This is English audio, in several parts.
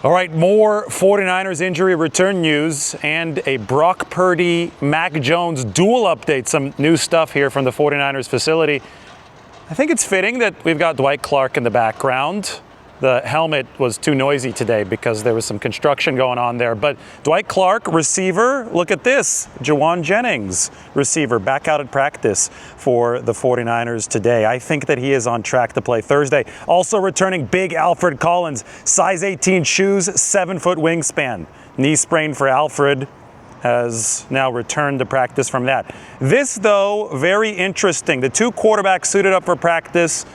All right, more 49ers injury return news and a Brock Purdy, Mac Jones duel update. Some new stuff here from the 49ers facility. I think it's fitting that we've got Dwight Clark in the background. The helmet was too noisy today because there was some construction going on there. But Dwight Clark, receiver, look at this. Jauan Jennings, receiver, back out at practice for the 49ers today. I think that he is on track to play Thursday. Also returning big Alfred Collins, size 18 shoes, 7-foot wingspan. Knee sprain for Alfred, has now returned to practice from that. This, though, very interesting. The two quarterbacks suited up for practice,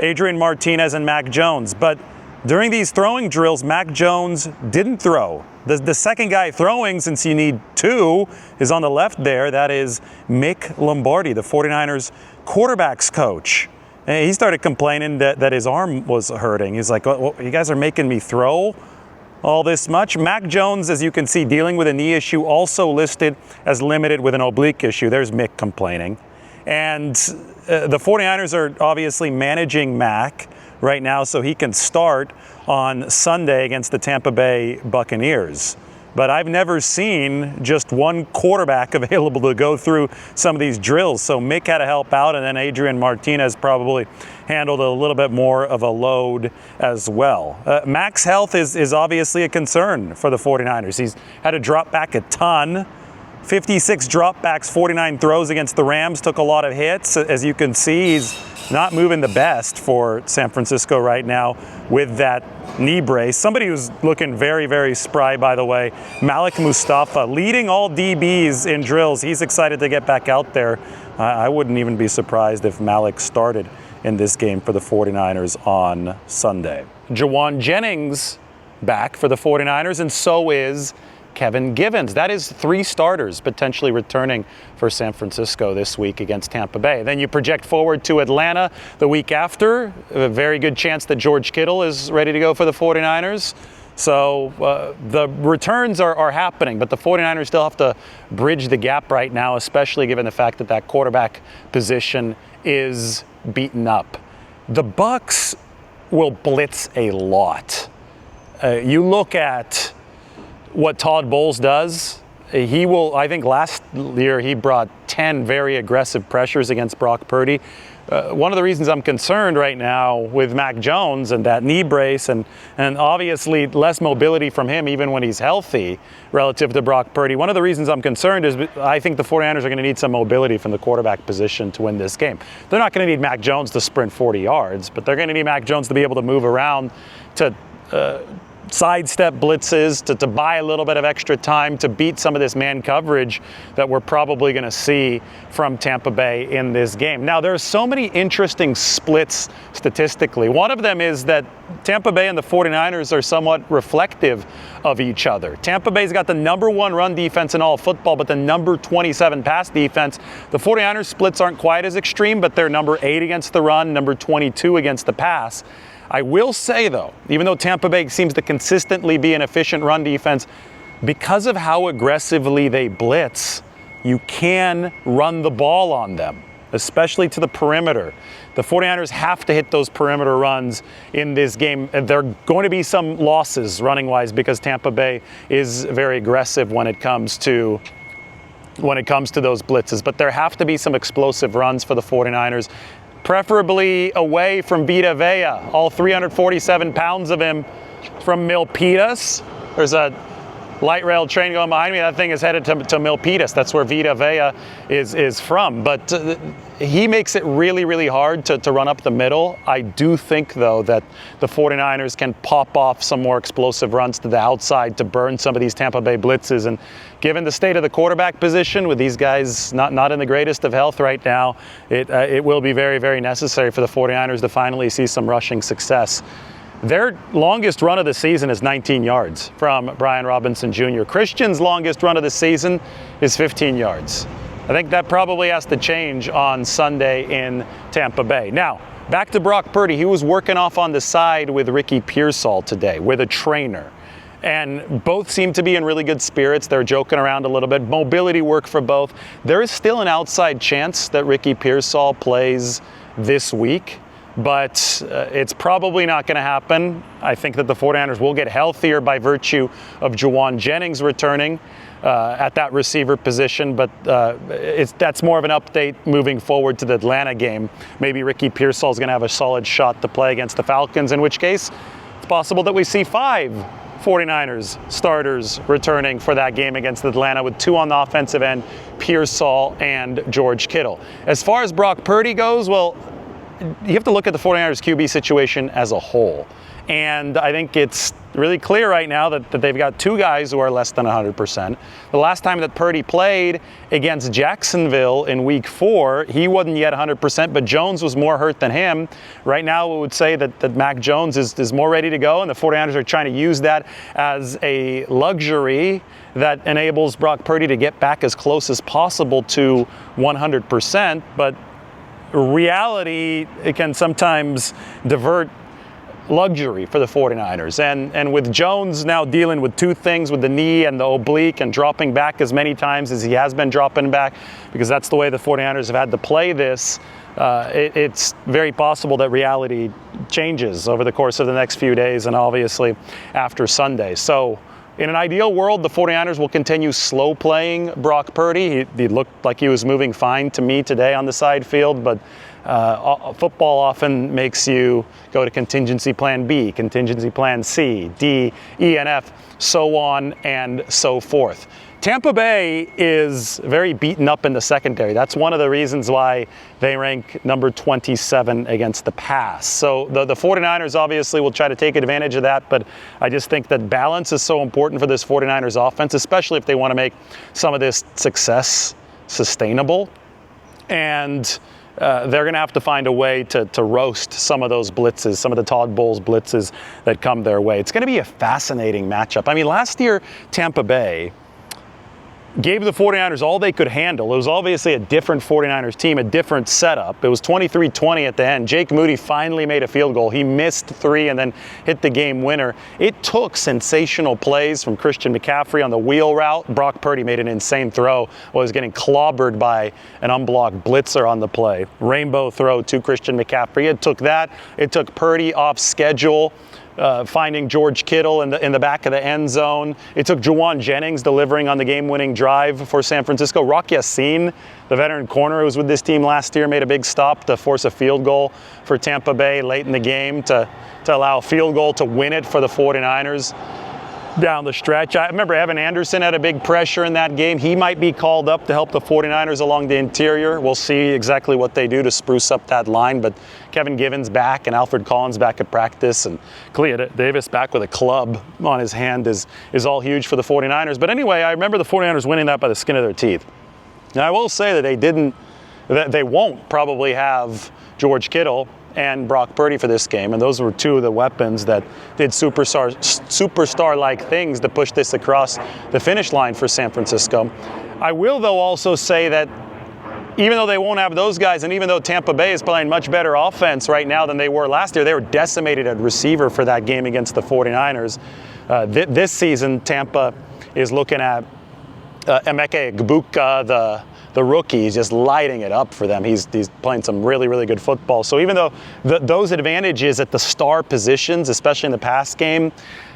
Adrian Martinez and Mac Jones. But during these throwing drills, Mac Jones didn't throw. The second guy throwing, since you need two, is on the left there. That is Mick Lombardi, the 49ers quarterbacks coach. And he started complaining that his arm was hurting. He's like, well, you guys are making me throw all this much. Mac Jones, as you can see, dealing with a knee issue, also listed as limited with an oblique issue. There's Mick complaining. And the 49ers are obviously managing Mac right now so he can start on Sunday against the Tampa Bay Buccaneers. But I've never seen just one quarterback available to go through some of these drills. So Mick had to help out, and then Adrian Martinez probably handled a little bit more of a load as well. Mac's health is obviously a concern for the 49ers. He's had to drop back a ton. 56 dropbacks, 49 throws against the Rams, took a lot of hits. As you can see, he's not moving the best for San Francisco right now with that knee brace. Somebody who's looking very, very spry, by the way, Malik Mustafa, leading all DBs in drills. He's excited to get back out there. I wouldn't even be surprised if Malik started in this game for the 49ers on Sunday. Jauan Jennings back for the 49ers, and so is Kevin Givens. That is 3 starters potentially returning for San Francisco this week against Tampa Bay. Then you project forward to Atlanta the week after. A very good chance that George Kittle is ready to go for the 49ers. So the returns are happening, but the 49ers still have to bridge the gap right now, especially given the fact that that quarterback position is beaten up. The Bucs will blitz a lot. You look at what Todd Bowles does. He will, I think last year he brought 10 very aggressive pressures against Brock Purdy. One of the reasons I'm concerned right now with Mac Jones and that knee brace and obviously less mobility from him even when he's healthy relative to Brock Purdy. One of the reasons I'm concerned is I think the 49ers are going to need some mobility from the quarterback position to win this game. They're not going to need Mac Jones to sprint 40 yards, but they're going to need Mac Jones to be able to move around, to sidestep blitzes, to buy a little bit of extra time to beat some of this man coverage that we're probably going to see from Tampa Bay in this game. Now, there's so many interesting splits statistically. One of them is that Tampa Bay and the 49ers are somewhat reflective of each other. Tampa Bay's got the #1 run defense in all of football, but the number 27 pass defense. The 49ers splits aren't quite as extreme, but they're number 8 against the run, number 22 against the pass. I will say, though, even though Tampa Bay seems to consistently be an efficient run defense, because of how aggressively they blitz, you can run the ball on them, especially to the perimeter. The 49ers have to hit those perimeter runs in this game. There are going to be some losses running-wise because Tampa Bay is very aggressive when it comes to those blitzes. But there have to be some explosive runs for the 49ers. Preferably away from Vita Vea, all 347 pounds of him from Milpitas. There's a light rail train going behind me. That thing is headed to Milpitas. That's where Vita Vea is from. But he makes it really, really hard to run up the middle. I do think, though, that the 49ers can pop off some more explosive runs to the outside to burn some of these Tampa Bay blitzes. And given the state of the quarterback position, with these guys not in the greatest of health right now, it will be very, very necessary for the 49ers to finally see some rushing success. Their longest run of the season is 19 yards from Brian Robinson Jr. Christian's longest run of the season is 15 yards. I think that probably has to change on Sunday in Tampa Bay. Now, back to Brock Purdy. He was working off on the side with Ricky Pearsall today, with a trainer. And both seem to be in really good spirits. They're joking around a little bit. Mobility work for both. There is still an outside chance that Ricky Pearsall plays this week. but it's probably not going to happen. I think that the 49ers will get healthier by virtue of Jauan Jennings returning at that receiver position, but that's more of an update moving forward to the Atlanta game. Maybe Ricky Pearsall is going to have a solid shot to play against the Falcons, in which case it's possible that we see 5 49ers starters returning for that game against Atlanta, with 2 on the offensive end, Pearsall and George Kittle. As far as Brock Purdy goes, well, you have to look at the 49ers QB situation as a whole. And I think it's really clear right now that they've got 2 guys who are less than 100%. The last time that Purdy played against Jacksonville in week 4, he wasn't yet 100%, but Jones was more hurt than him. Right now, we would say that Mac Jones is more ready to go, and the 49ers are trying to use that as a luxury that enables Brock Purdy to get back as close as possible to 100%. But reality, it can sometimes divert luxury for the 49ers. And with Jones now dealing with 2 things, with the knee and the oblique, and dropping back as many times as he has been dropping back, because that's the way the 49ers have had to play this, it's very possible that reality changes over the course of the next few days, and obviously after Sunday. So in an ideal world, the 49ers will continue slow playing Brock Purdy. He looked like he was moving fine to me today on the side field, but football often makes you go to contingency plan B, contingency plan C, D, E, and F, so on and so forth. Tampa Bay is very beaten up in the secondary. That's one of the reasons why they rank number 27 against the pass. So the 49ers obviously will try to take advantage of that, but I just think that balance is so important for this 49ers offense, especially if they want to make some of this success sustainable. And they're going to have to find a way to roast some of those blitzes, some of the Todd Bowles blitzes that come their way. It's going to be a fascinating matchup. I mean, last year, Tampa Bay gave the 49ers all they could handle. It was obviously a different 49ers team, a different setup. It was 23-20 at the end. Jake Moody finally made a field goal. He missed 3 and then hit the game winner. It took sensational plays from Christian McCaffrey on the wheel route. Brock Purdy made an insane throw, was getting clobbered by an unblocked blitzer on the play. Rainbow throw to Christian McCaffrey. It took that. It took Purdy off schedule, finding George Kittle in the back of the end zone. It took Jauan Jennings delivering on the game-winning drive for San Francisco. Rock Ya-Sin, the veteran corner who was with this team last year, made a big stop to force a field goal for Tampa Bay late in the game to allow a field goal to win it for the 49ers down the stretch. I remember Evan Anderson had a big pressure in that game. He might be called up to help the 49ers along the interior. We'll see exactly what they do to spruce up that line, but Kevin Givens back and Alfred Collins back at practice, and Clea Davis back with a club on his hand is all huge for the 49ers. But anyway, I remember the 49ers winning that by the skin of their teeth. Now, I will say that they won't probably have George Kittle and Brock Purdy for this game, and those were 2 of the weapons that did superstar-like things to push this across the finish line for San Francisco. I will, though, also say that even though they won't have those guys, and even though Tampa Bay is playing much better offense right now than they were last year, they were decimated at receiver for that game against the 49ers. This season, Tampa is looking at Emeka Egbuka, the rookie, is just lighting it up for them. He's playing some really, really good football. So even though those advantages at the star positions, especially in the pass game,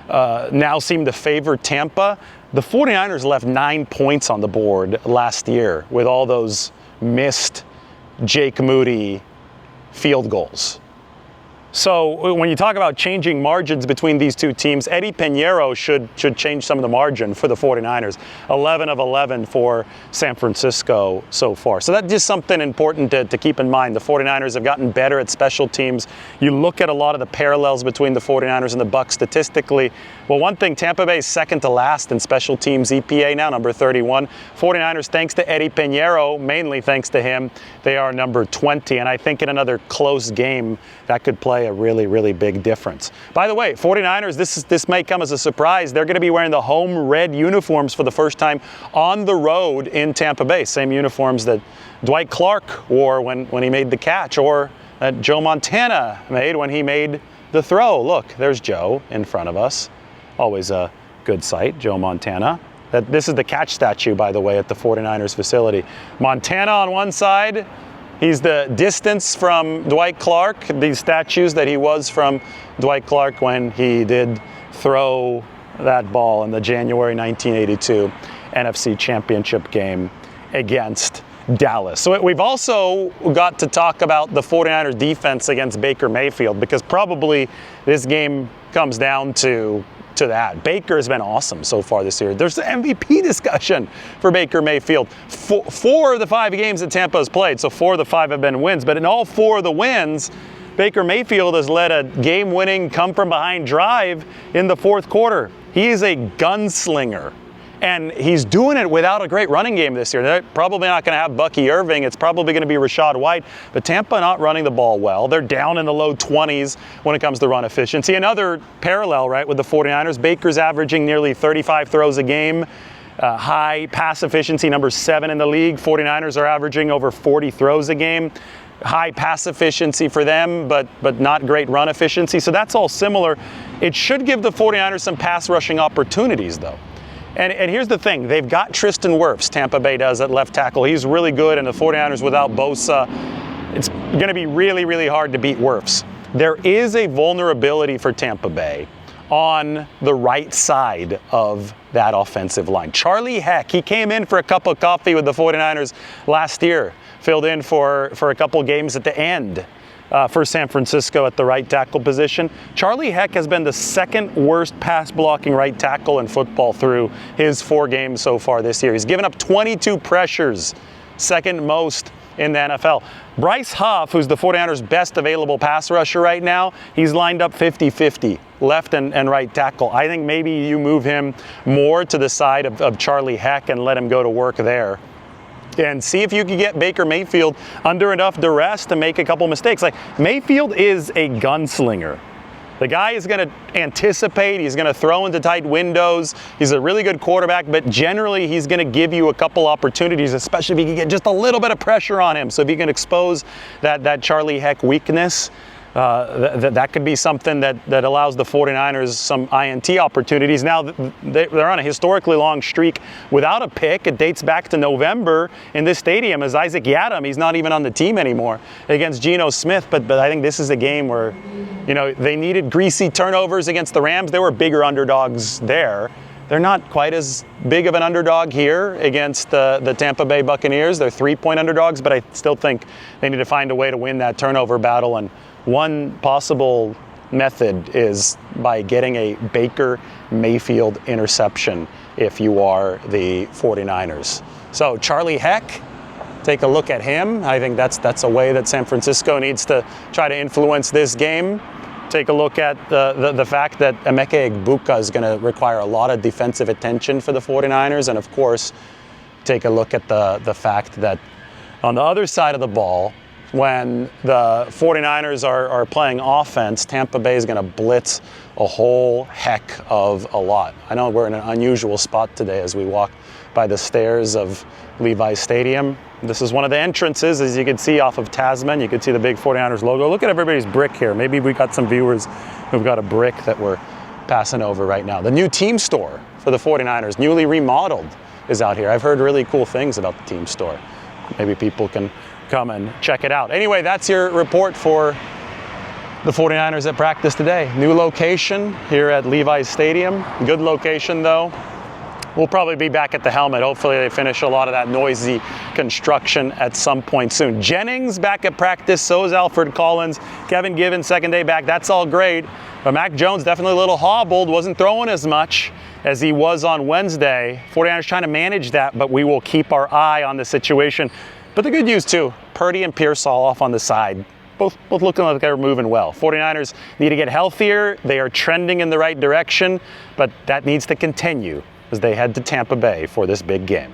now seem to favor Tampa, the 49ers left 9 points on the board last year with all those missed Jake Moody field goals. So when you talk about changing margins between these 2 teams, Eddie Pinheiro should change some of the margin for the 49ers. 11 of 11 for San Francisco so far. So that's just something important to keep in mind. The 49ers have gotten better at special teams. You look at a lot of the parallels between the 49ers and the Bucs statistically. Well, one thing, Tampa Bay is second to last in special teams EPA now, number 31. 49ers, thanks to Eddie Pinheiro, mainly thanks to him, they are number 20. And I think in another close game, that could play a really, really big difference. By the way, 49ers, this may come as a surprise. They're going to be wearing the home red uniforms for the first time on the road in Tampa Bay. Same uniforms that Dwight Clark wore when he made the catch, or that Joe Montana made when he made the throw. Look, there's Joe in front of us. Always a good sight, Joe Montana. This is the catch statue, by the way, at the 49ers facility. Montana on one side, He's the distance from Dwight Clark, these statues that he was from Dwight Clark when he did throw that ball in the January 1982 NFC Championship game against Dallas. So we've also got to talk about the 49ers defense against Baker Mayfield, because probably this game comes down to that. Baker has been awesome so far this year. There's an MVP discussion for Baker Mayfield. Four of the 5 games that Tampa has played, so 4 of the 5 have been wins, but in all 4 of the wins, Baker Mayfield has led a game-winning come-from-behind drive in the 4th quarter. He is a gunslinger. And he's doing it without a great running game this year. They're probably not going to have Bucky Irving. It's probably going to be Rachaad White. But Tampa not running the ball well. They're down in the low 20s when it comes to run efficiency. Another parallel, right, with the 49ers. Baker's averaging nearly 35 throws a game. High pass efficiency, number 7 in the league. 49ers are averaging over 40 throws a game. High pass efficiency for them, but not great run efficiency. So that's all similar. It should give the 49ers some pass rushing opportunities, though. And here's the thing. They've got Tristan Wirfs, Tampa Bay does, at left tackle. He's really good, and the 49ers without Bosa, it's going to be really, really hard to beat Wirfs. There is a vulnerability for Tampa Bay on the right side of that offensive line. Charlie Heck, he came in for a cup of coffee with the 49ers last year, filled in for a couple games at the end for San Francisco at the right tackle position. Charlie Heck has been the 2nd worst pass blocking right tackle in football through his 4 games so far this year. He's given up 22 pressures, 2nd most in the NFL. Bryce Huff, who's the 49ers' best available pass rusher right now, he's lined up 50-50, left and right tackle. I think maybe you move him more to the side of Charlie Heck and let him go to work there. And see if you can get Baker Mayfield under enough duress to make a couple mistakes. Like, Mayfield is a gunslinger. The guy is going to anticipate. He's going to throw into tight windows. He's a really good quarterback, but generally he's going to give you a couple opportunities, especially if you can get just a little bit of pressure on him. So if you can expose that Charlie Heck weakness, that could be something that allows the 49ers some INT opportunities. Now, they're on a historically long streak without a pick. It dates back to November in this stadium as Isaac Yiadom, he's not even on the team anymore, against Geno Smith. But I think this is a game where, you know, they needed greasy turnovers against the Rams. There were bigger underdogs there. They're not quite as big of an underdog here against the Tampa Bay Buccaneers. They're 3-point underdogs, but I still think they need to find a way to win that turnover battle. And one possible method is by getting a Baker Mayfield interception if you are the 49ers. So Charlie Heck, take a look at him. I think that's a way that San Francisco needs to try to influence this game. Take a look at the fact that Emeka Egbuka is going to require a lot of defensive attention for the 49ers. And of course, take a look at the fact that on the other side of the ball, when the 49ers are playing offense, Tampa Bay is going to blitz a whole heck of a lot. I know we're in an unusual spot today as we walk by the stairs of Levi's Stadium. This is one of the entrances, as you can see off of Tasman. You can see the big 49ers logo. Look at everybody's brick here. Maybe we got some viewers who've got a brick that we're passing over right now. The new team store for the 49ers, newly remodeled, is out here. I've heard really cool things about the team store. Maybe people can come and check it out. Anyway, that's your report for the 49ers at practice today. New location here at Levi's Stadium. Good location though. We'll probably be back at the helmet. Hopefully they finish a lot of that noisy construction at some point soon. Jennings back at practice, so is Alfred Collins. Kevin Givens, 2nd day back. That's all great. But Mac Jones definitely a little hobbled, wasn't throwing as much as he was on Wednesday. 49ers trying to manage that, but we will keep our eye on the situation. But the good news too, Purdy and Pearsall off on the side. Both looking like they're moving well. 49ers need to get healthier. They are trending in the right direction, but that needs to continue as they head to Tampa Bay for this big game.